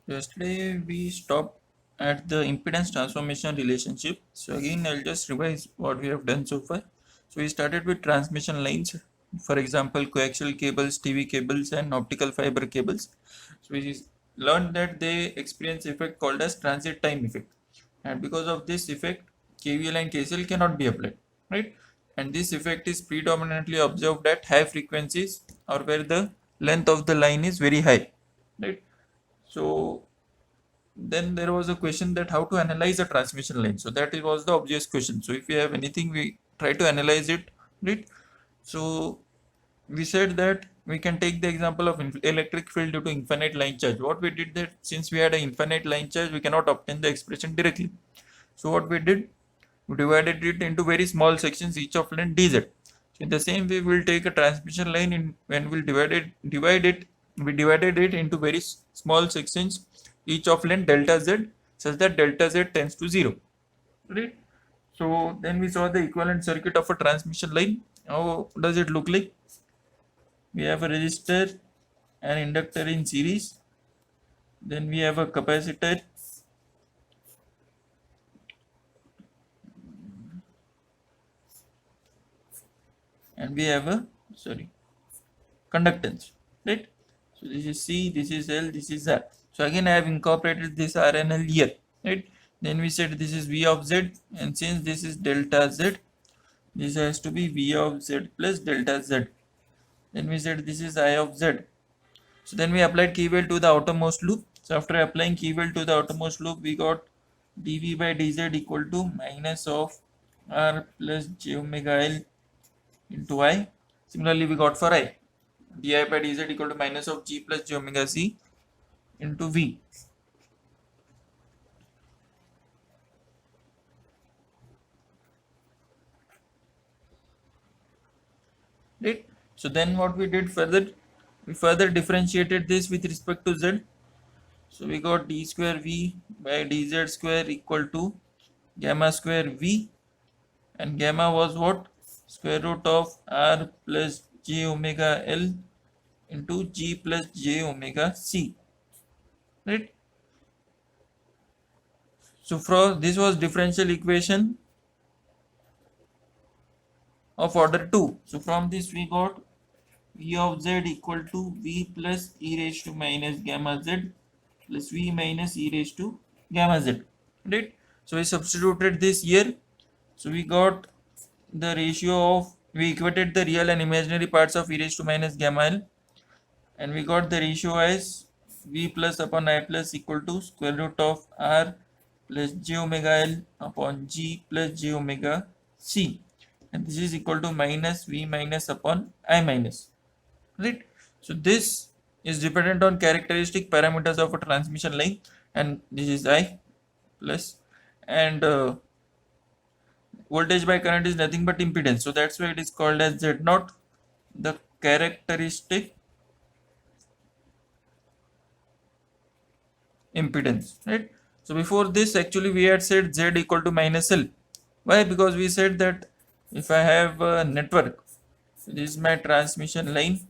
Yesterday we stopped at the impedance transformation relationship. So again, I'll just revise what we have done so far. So we started with transmission lines, for example, coaxial cables, TV cables, and optical fiber cables. So we learned that they experience effect called as transit time effect, and because of this effect, KVL and KCL cannot be applied, right? And this effect is predominantly observed at high frequencies or where the length of the line is very high, right? So then there was a question that how to analyze a transmission line. So that was the obvious question. So if we have anything, we try to analyze it, right? So we said that we can take the example of electric field due to infinite line charge. What we did that since we had an infinite line charge, we cannot obtain the expression directly. So what we did, we divided it into very small sections, each of length dz. So in the same way, we'll take a transmission line in when we'll we divided it into very small sections, each of length delta z, such that delta z tends to 0. Right? So then we saw the equivalent circuit of a transmission line. How does it look like? We have a resistor, an inductor in series, then we have a capacitor, and we have a conductance, right? So this is C, this is L, this is R. So again I have incorporated this R and L here, right? Then we said this is V of Z, and since this is delta Z, this has to be V of Z plus delta Z. Then we said this is I of Z. So then we applied KVL to the outermost loop. So after applying KVL to the outermost loop, we got dV by dz equal to minus of R plus j omega L into I. Similarly, we got for I, di by dz equal to minus of g plus j omega c into V. Right? So then what we did further, we further differentiated this with respect to z. So we got d square V by dz square equal to gamma square V, and gamma was what? Square root of R plus j omega L into g plus j omega c, right? So from this was differential equation of order 2. So from this we got V of z equal to V plus e raised to minus gamma z plus V minus e raised to gamma z, right? So we substituted this here. So we got the ratio of, we equated the real and imaginary parts of e raised to minus gamma l, and we got the ratio as V plus upon I plus equal to square root of R plus j omega L upon g plus j omega c, and this is equal to minus V minus upon I minus, right? So this is dependent on characteristic parameters of a transmission line, and this is I plus, and voltage by current is nothing but impedance, so that's why it is called as Z naught, the characteristic impedance, right? So before this actually we had said Z equal to minus L. Why? Because we said that if I have a network, so this is my transmission line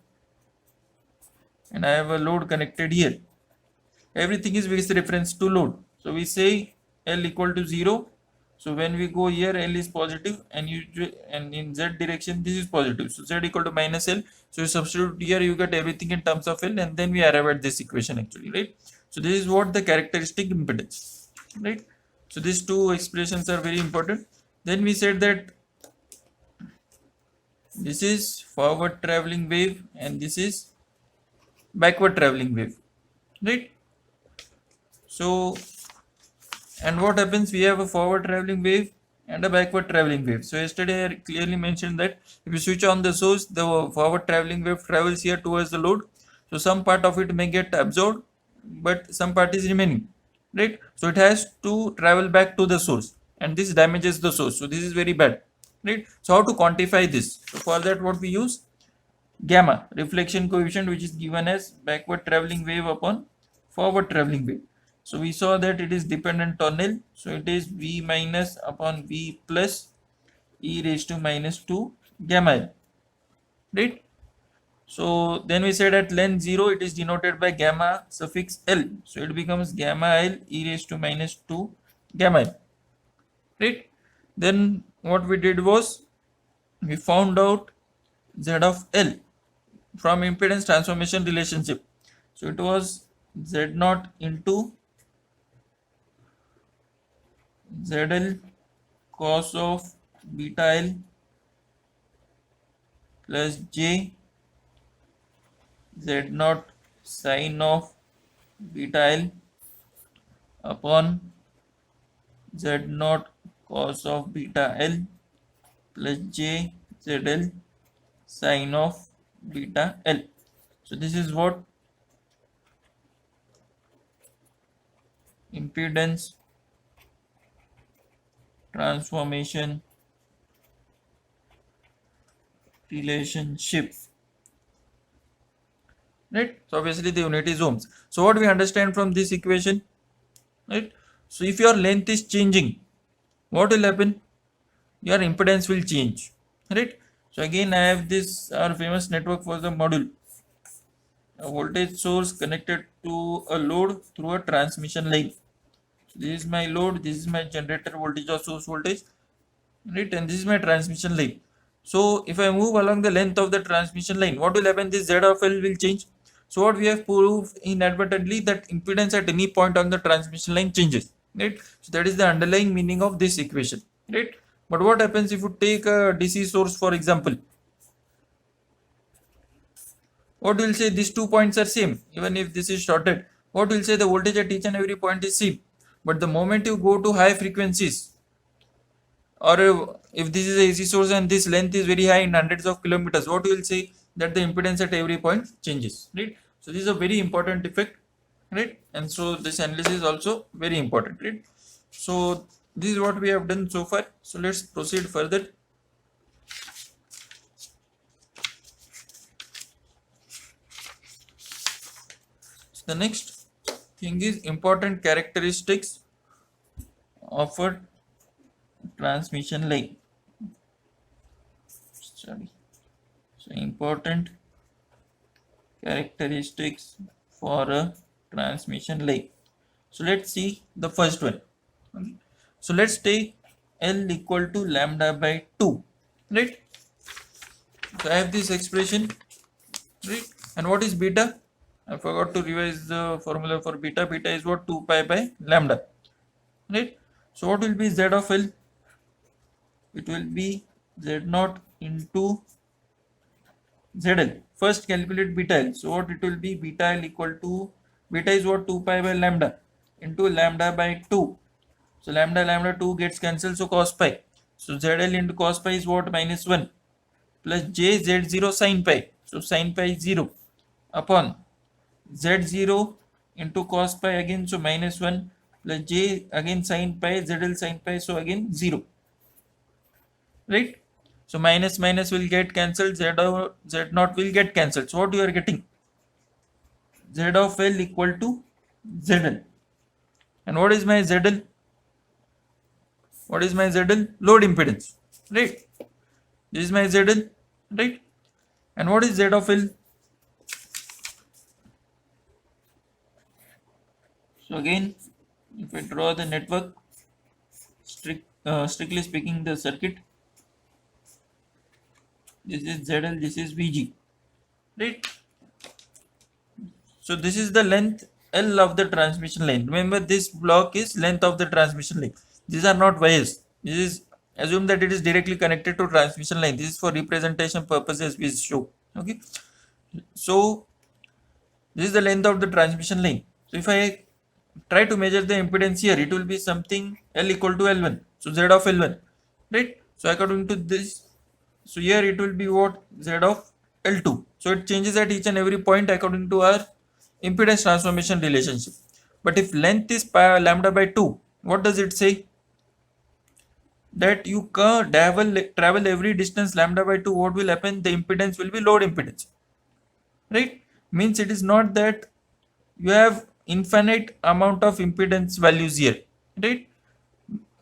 and I have a load connected here, everything is with reference to load. So we say L equal to 0. So when we go here, L is positive, and and in Z direction this is positive. So Z equal to minus L. So you substitute here, you get everything in terms of L, and then we arrive at this equation actually, right? So this is what the characteristic impedance, right? So these two expressions are very important. Then we said that this is forward traveling wave and this is backward traveling wave, right? So, and what happens, we have a forward traveling wave and a backward traveling wave. So yesterday I clearly mentioned that if you switch on the source, the forward traveling wave travels here towards the load. So some part of it may get absorbed, but some part is remaining, right? So it has to travel back to the source, and this damages the source. So this is very bad, right? So how to quantify this? So for that what we use? Gamma, reflection coefficient, which is given as backward traveling wave upon forward traveling wave. So we saw that it is dependent on L. So it is V minus upon V plus e raised to minus 2 gamma L, right? So then we said at length 0 it is denoted by gamma suffix L. So it becomes gamma L e raised to minus 2 gamma L. Right? Then what we did was we found out Z of L from impedance transformation relationship. So it was Z naught into ZL cos of beta L plus J Z naught sin of beta L upon Z naught cos of beta L plus J ZL sin of beta L. So this is what impedance transformation relationship, right? So obviously the unit is ohms. So what we understand from this equation, right? So if your length is changing, what will happen? Your impedance will change, right? So again I have this our famous network for the module, a voltage source connected to a load through a transmission line. So this is my load, this is my generator voltage or source voltage, right? And this is my transmission line. So if I move along the length of the transmission line, what will happen? This Z of L will change. So what we have proved inadvertently that impedance at any point on the transmission line changes, right? So that is the underlying meaning of this equation, right? But what happens if you take a DC source, for example? What will say these 2 points are same, even if this is shorted. What will say the voltage at each and every point is same. But the moment you go to high frequencies, or if this is a AC source and this length is very high in hundreds of kilometers, what you will say that the impedance at every point changes, right? So this is a very important effect, right? And so this analysis is also very important, right? So this is what we have done so far. So let's proceed further. So the next thing is important characteristics of a transmission line. Sorry. So important characteristics for a transmission line. So let's see the first one. Okay. So let's take L equal to lambda by 2, right? So I have this expression, right? And what is beta? I forgot to revise the formula for beta. Beta is what? 2 pi by lambda, right? So what will be Z of L? It will be Z naught into ZL. First calculate beta L. So what it will be? Beta L equal to, beta is what? 2 pi by lambda into lambda by 2. So lambda 2 gets cancelled, so cos pi. So ZL into cos pi is what? Minus 1 plus J Z0 sin pi. So sin pi is 0 upon Z0 into cos pi again, so minus 1 plus J again sin pi, ZL sin pi, so again 0, right? So minus minus will get cancelled, Z naught will get cancelled. So what you are getting? Z of L equal to ZL. And what is my ZL? What is my ZL? Load impedance, right? This is my ZL, right? And what is Z of L? So again, if I draw the network, strictly speaking, the circuit, this is ZL, this is VG, right? So this is the length L of the transmission line. Remember, this block is length of the transmission line. These are not wires. This is, assume that it is directly connected to transmission line. This is for representation purposes we show. Okay. So this is the length of the transmission line. So if I try to measure the impedance here, it will be something L equal to L1. So Z of L1, right? So according to this, so here it will be what? Z of L2. So it changes at each and every point according to our impedance transformation relationship. But if length is pi lambda by 2, what does it say? That you can travel every distance lambda by 2, what will happen? The impedance will be load impedance, right? Means it is not that you have infinite amount of impedance values here, right?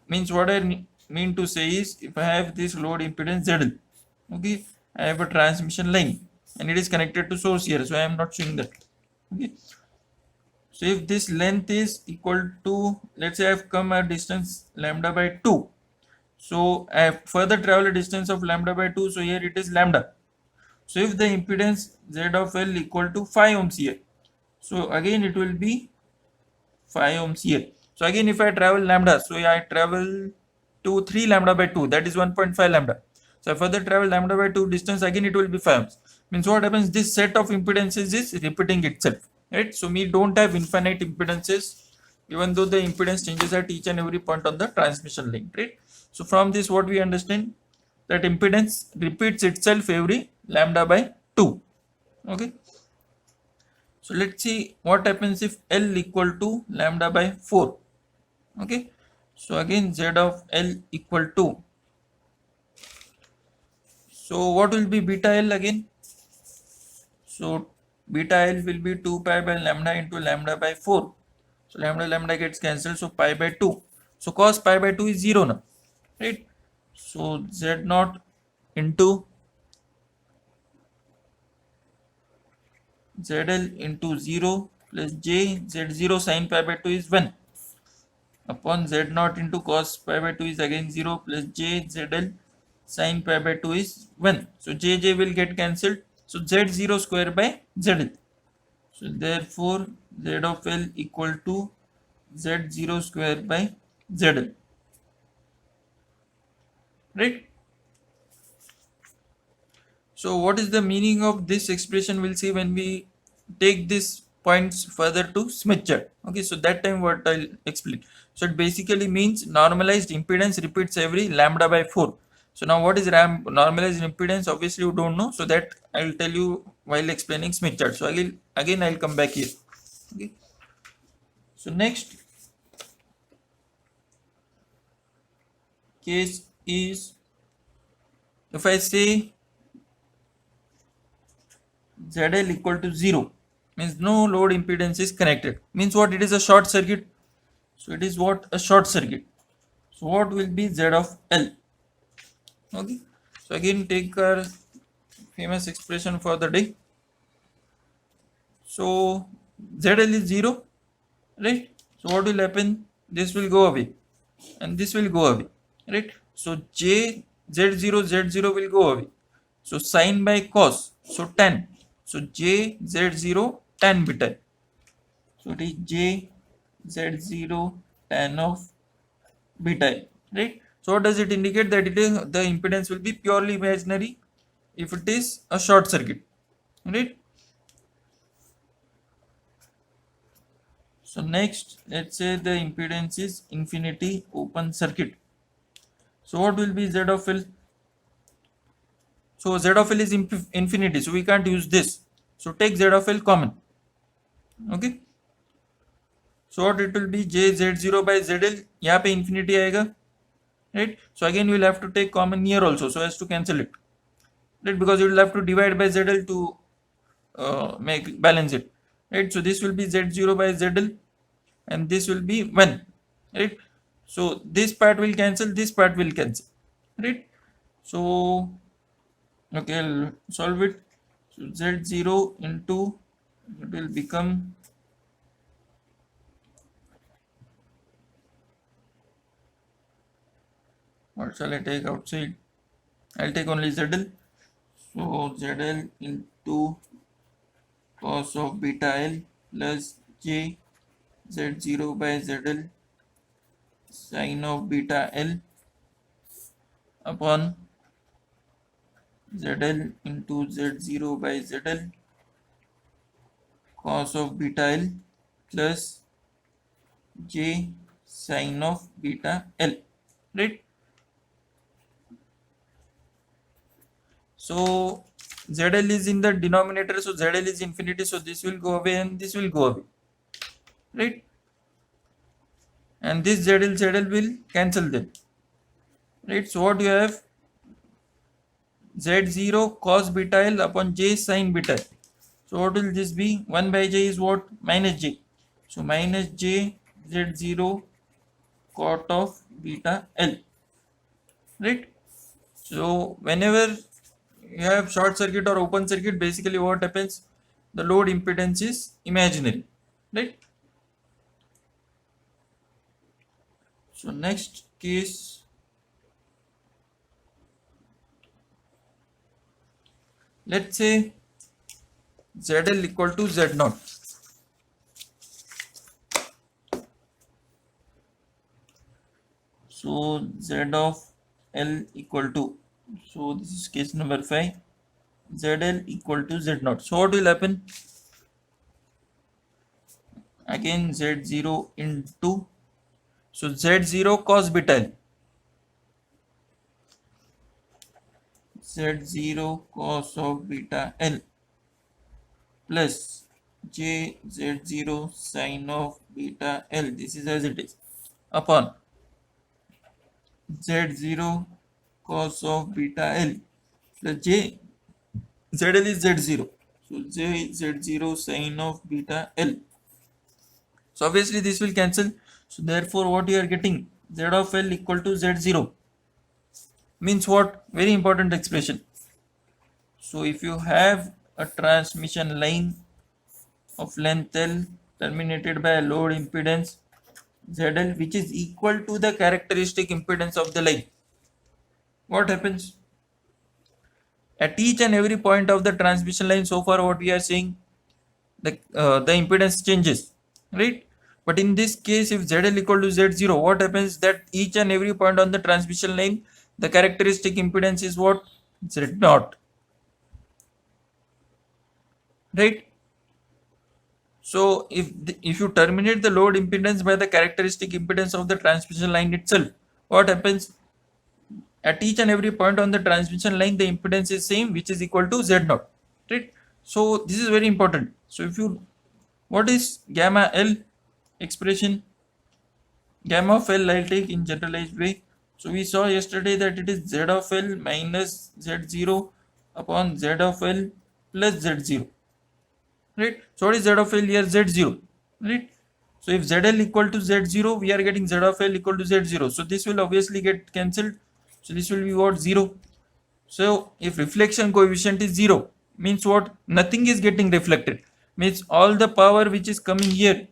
Means what I mean to say is, if I have this load impedance ZL, okay, I have a transmission line, and it is connected to source here, so I am not showing that. Okay, so if this length is equal to, let's say I have come a distance lambda by 2, so I have further travel a distance of lambda by 2, so here it is lambda. So if the impedance Z of L equal to 5 ohms here, so again it will be 5 ohms here. So again if I travel lambda, so I travel to 3 lambda by 2, that is 1.5 lambda. So I further travel lambda by 2 distance, again it will be 5 ohms. Means what happens, this set of impedances is repeating itself, right? So we don't have infinite impedances, even though the impedance changes at each and every point on the transmission link, right? So from this what we understand, that impedance repeats itself every lambda by 2. Okay, so let's see what happens if L equal to lambda by 4. Okay, so again Z of L equal to, so what will be beta L again? So beta L will be 2 pi by lambda into lambda by 4. So lambda gets cancelled, so pi by 2. So cos pi by 2 is 0 now, right? So Z naught into ZL into 0 plus J Z0 sin pi by 2 is 1 upon Z naught into cos pi by 2 is again 0 plus J ZL sin pi by 2 is 1. So J will get cancelled. So Z0 square by ZL. So therefore Z of L equal to Z0 square by ZL. Right? So what is the meaning of this expression? We'll see when we take these points further to Smith chart. Okay, so that time what I'll explain. So it basically means normalized impedance repeats every lambda by 4. So now what is normalized impedance? Obviously you don't know, so that I will tell you while explaining Smith chart. So I'll come back here. Okay. So next case is, if I say ZL equal to 0, means no load impedance is connected. Means what? It is a short circuit. So it is what? A short circuit. So what will be Z of L? Okay. So again take our famous expression for the day. So ZL is 0, right? So what will happen? This will go away and this will go away, right? So J Z0 will go away. So sin by cos, so tan. So J Z0 tan beta. So it is J Z0 tan of beta, right? So what does it indicate? That it is, the impedance will be purely imaginary if it is a short circuit, right? So next, let's say the impedance is infinity open circuit. So what will be Z of L? So Z of L is infinity, so we can't use this. So take Z of L common. Okay. So what it will be, J Z0 by ZL. यहाँ पे infinity आएगा, right? So again you will have to take common here also, so as to cancel it, right? Because you will have to divide by ZL to make balance it, right? So this will be Z0 by ZL and this will be 1, right? So this part will cancel, this part will cancel, right? So okay, I'll solve it. So Z0 into, it will become, what shall I take outside? I'll take only ZL. So ZL into cos of beta L plus J Z0 by ZL sin of beta L upon ZL into Z0 by ZL cos of beta L plus J sin of beta L, right? So ZL is in the denominator, so ZL is infinity, so this will go away and this will go away, right? And this ZL will cancel them, right? So what you have, Z0 cos beta L upon J sin beta L. So what will this be? 1 by J is what? Minus J. So minus J Z0 cot of beta L, right? So whenever you have short circuit or open circuit, basically what happens, the load impedance is imaginary, right? So next case, let's say ZL equal to Z naught. So Z of L equal to, so this is case number 5, ZL equal to Z naught. So what will happen? Again Z0 into, so Z0 cos beta L, Z0 cos of beta L plus J Z0 sin of beta L, this is as it is, upon Z0 cos of beta L plus J, ZL is Z0, so J Z0 sin of beta L. So obviously this will cancel. So therefore what you are getting, Z of L equal to Z0 means what? Very important expression. So if you have a transmission line of length L terminated by a load impedance ZL which is equal to the characteristic impedance of the line, what happens? At each and every point of the transmission line, so far what we are seeing, the impedance changes, right? But in this case, if ZL equal to Z0, what happens, that each and every point on the transmission line, the characteristic impedance is what? Z0, right? So if you terminate the load impedance by the characteristic impedance of the transmission line itself, what happens? At each and every point on the transmission line, the impedance is same, which is equal to Z0, right? So this is very important. So if you, what is gamma L expression? Gamma of L I'll take in generalized way. So we saw yesterday that it is Z of L minus Z0 upon Z of L plus Z0, right? So what is Z of L here? Z0, right? So if ZL equal to Z0, we are getting Z of L equal to Z0. So this will obviously get cancelled. So this will be what? 0. So if reflection coefficient is 0, means what? Nothing is getting reflected. Means all the power which is coming here,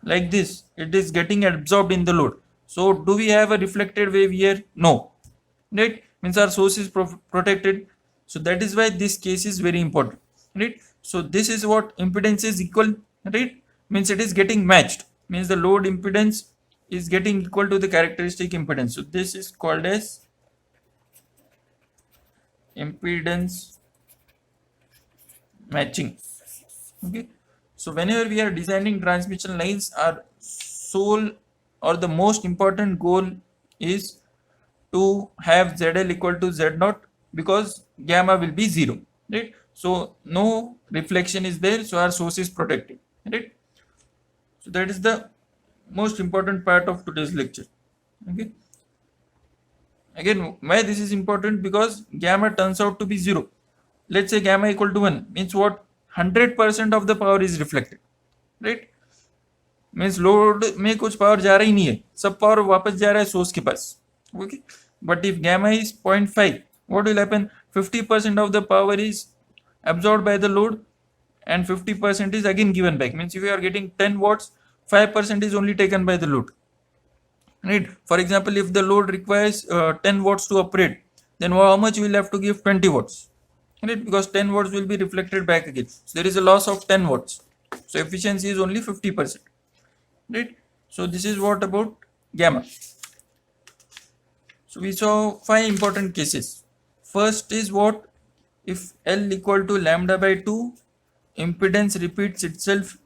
like this, it is getting absorbed in the load. So do we have a reflected wave here? No, right? Means our source is protected. So that is why this case is very important, right? So this is what impedance is equal, right? Means it is getting matched, means the load impedance is getting equal to the characteristic impedance. So this is called as impedance matching, okay? So whenever we are designing transmission lines, our sole or the most important goal is to have ZL equal to Z0, because gamma will be 0, right? So no reflection is there, so our source is protected, right? So that is the most important part of today's lecture, okay? Again, why this is important? Because gamma turns out to be 0. Let's say gamma equal to 1, means what? 100% of the power is reflected, right? Means load में कुछ power जा रहा ही नहीं है, सब power वापस जा रहा है सोर्स के पास, okay? But if gamma is 0.5, what will happen? 50% of the power is absorbed by the load and 50% is again given back. Means if you are getting 10 watts, 5% is only taken by the load, right? For example, if the load requires 10 watts to operate, then how much you will have to give? 20 watts, right? Because 10 watts will be reflected back again, so there is a loss of 10 watts. So efficiency is only 50%, right? So this is what about gamma. So we saw 5 important cases. First is what? If L equal to lambda by 2, impedance repeats itself,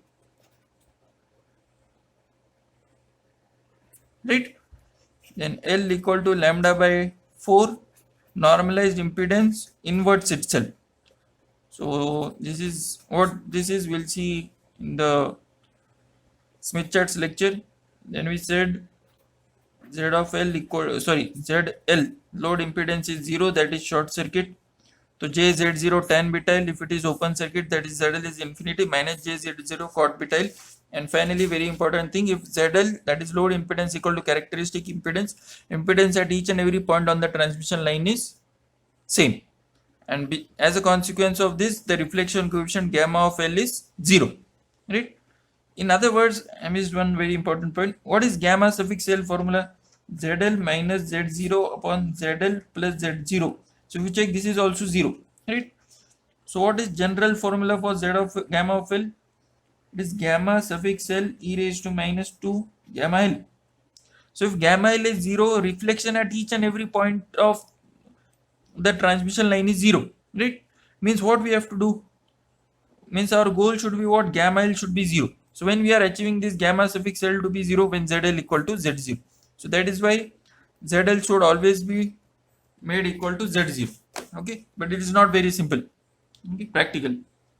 right? Then L equal to lambda by 4, normalized impedance inverts itself. So this is what this is, we'll see in the Smith charts lecture. Then we said Z of L equal, ZL load impedance is 0, that is short circuit. So J Z0 tan beta L, if it is open circuit, that is ZL is infinity minus J Z0 cot beta L. And finally, very important thing, if ZL, that is load impedance, equal to characteristic impedance, impedance at each and every point on the transmission line is same. and as a consequence of this, the reflection coefficient gamma of L is 0, right? In other words, I missed one very important point. What is gamma suffix L formula? ZL minus Z0 upon ZL plus Z0. So if you check, this is also 0, right? So what is general formula for Z of gamma of L? It is gamma suffix L e raised to minus 2 gamma L. So if gamma L is 0, reflection at each and every point of the transmission line is 0, right? Means what we have to do, means our goal should be what? Gamma L should be 0. So when we are achieving this gamma suffix L to be 0 when ZL equal to Z0, so that is why ZL should always be made equal to Z0, okay? But it is not very simple, okay, practical,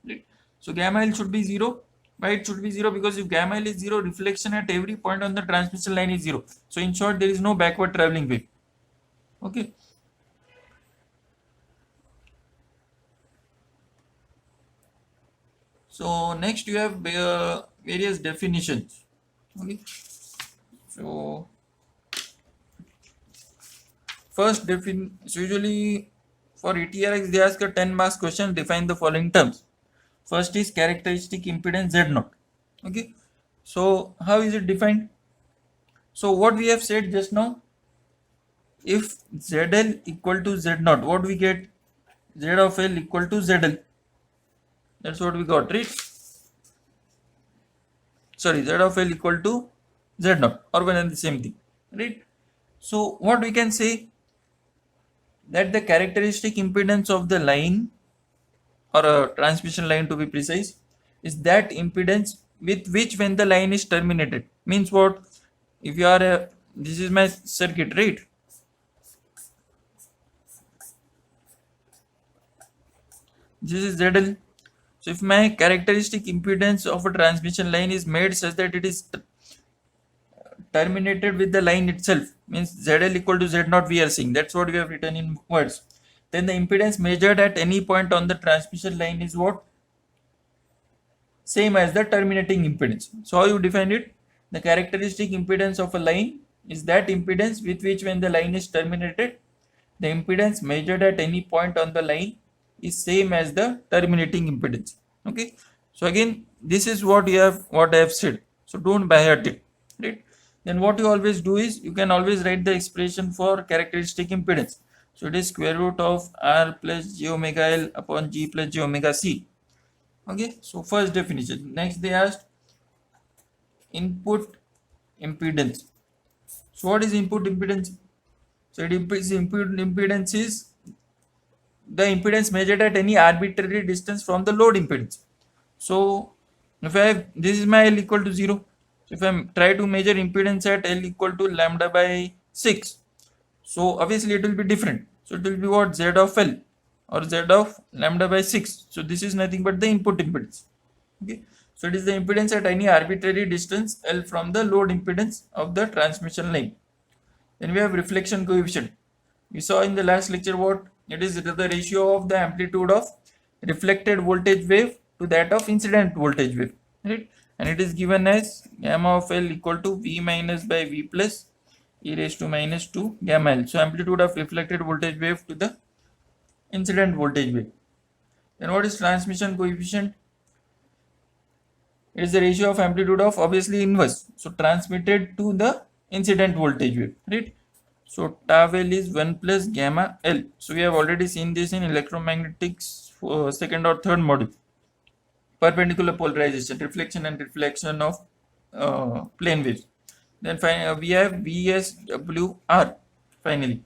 right? So gamma L should be 0. Why it should be 0? Because if gamma L is 0, reflection at every point on the transmission line is 0. So in short, there is no backward traveling wave, okay? So next you have various definitions, okay? So first so usually for ETRX they ask a 10 marks question, define the following terms. First is characteristic impedance Z0, okay? So how is it defined? So what we have said just now, if ZL equal to Z0, what we get? Z of L equal to ZL. That's what we got, right? Sorry, Z of L equal to Z0, or one and the same thing, right? So what we can say, that the characteristic impedance of the line, or a transmission line to be precise, is that impedance with which when the line is terminated. Means what? If you are this is my circuit, right? This is ZL. So if my characteristic impedance of a transmission line is made such that it is terminated with the line itself, means ZL equal to Z0 we are seeing, that's what we have written in words, then the impedance measured at any point on the transmission line is what? Same as the terminating impedance. So how you define it? The characteristic impedance of a line is that impedance with which when the line is terminated, the impedance measured at any point on the line is same as the terminating impedance, okay? So again, this is what I have said, so don't by heart it, right? Then what you always do is, you can always write the expression for characteristic impedance. So it is square root of R plus j omega L upon G plus j omega C, okay? So first definition. Next they asked input impedance. So what is input impedance? So input impedance is the impedance measured at any arbitrary distance from the load impedance. So if I have, this is my L equal to 0. So if I try to measure impedance at L equal to lambda by 6, so obviously it will be different. So it will be what? Z of L or Z of lambda by 6. So this is nothing but the input impedance, okay? So it is the impedance at any arbitrary distance L from the load impedance of the transmission line. Then we have reflection coefficient. We saw in the last lecture what? It is the ratio of the amplitude of reflected voltage wave to that of incident voltage wave, right? And it is given as gamma of L equal to V minus by V plus e raised to minus 2 gamma L. So amplitude of reflected voltage wave to the incident voltage wave. Then what is transmission coefficient? It is the ratio of amplitude of, obviously, inverse, so transmitted to the incident voltage wave, right? So tau L is 1 plus gamma L. So we have already seen this in electromagnetics for second or third module. Perpendicular polarization, reflection and reflection of plane waves. Then we have VSWR finally.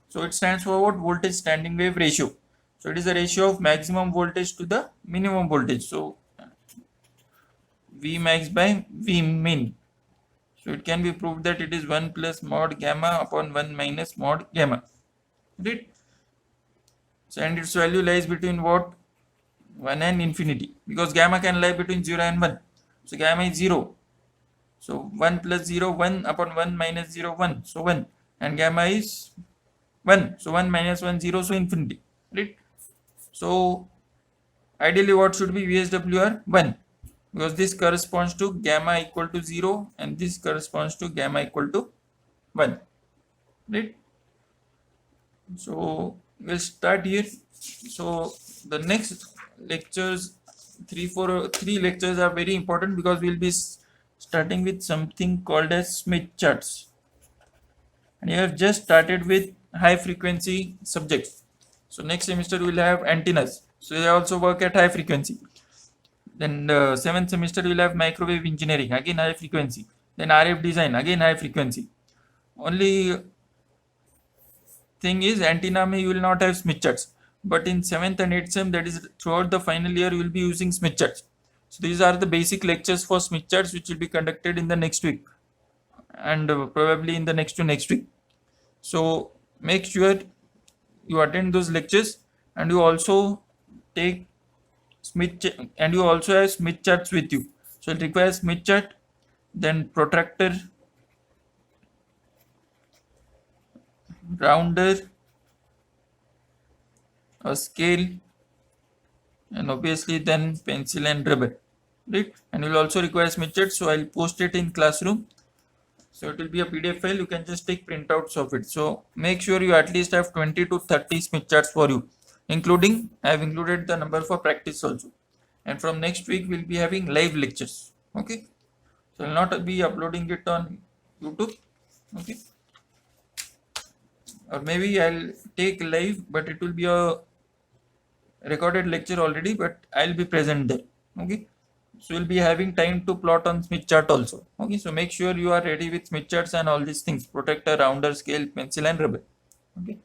So it stands for what? Voltage standing wave ratio. So it is the ratio of maximum voltage to the minimum voltage. So V max by V min. So it can be proved that it is 1 plus mod gamma upon 1 minus mod gamma, right? So and its value lies between what? 1 and infinity, because gamma can lie between 0 and 1. So gamma is 0. So 1 plus 0, 1 upon 1 minus 0, 1. So 1. And gamma is 1. So 1 minus 1, 0. So infinity, right? So ideally what should be VSWR? 1. Because this corresponds to gamma equal to 0 and this corresponds to gamma equal to 1, right? So we'll start here. So the next lectures, three lectures are very important because we'll be starting with something called as Smith charts, and you have just started with high frequency subjects. So next semester we'll have antennas, so they also work at high frequency. Then seventh semester we'll have microwave engineering, again high frequency. Then RF design, again high frequency. Only thing is, antenna may you will not have Smith charts, but in 7th and 8th sem, that is throughout the final year, you will be using Smith charts. So these are the basic lectures for Smith charts which will be conducted in the next week, and probably in the next to next week. So make sure you attend those lectures, and you also take and you also have Smith charts with you. So it requires Smith chart, then protractor, rounder, a scale, and obviously then pencil and rubber, right? And you'll also require Smith chart, so I'll post it in classroom. So it will be a PDF file, you can just take printouts of it. So make sure you at least have 20 to 30 Smith charts for you, including I have included the number for practice also. And from next week we'll be having live lectures. Okay, so I'll not be uploading it on YouTube. Okay, or maybe I'll take live, but it will be a recorded lecture already, but I'll be present there. Okay, so you'll be having time to plot on Smith chart also. Okay, so make sure you are ready with Smith charts and all these things: protector, rounder, scale, pencil, and rubber. Okay.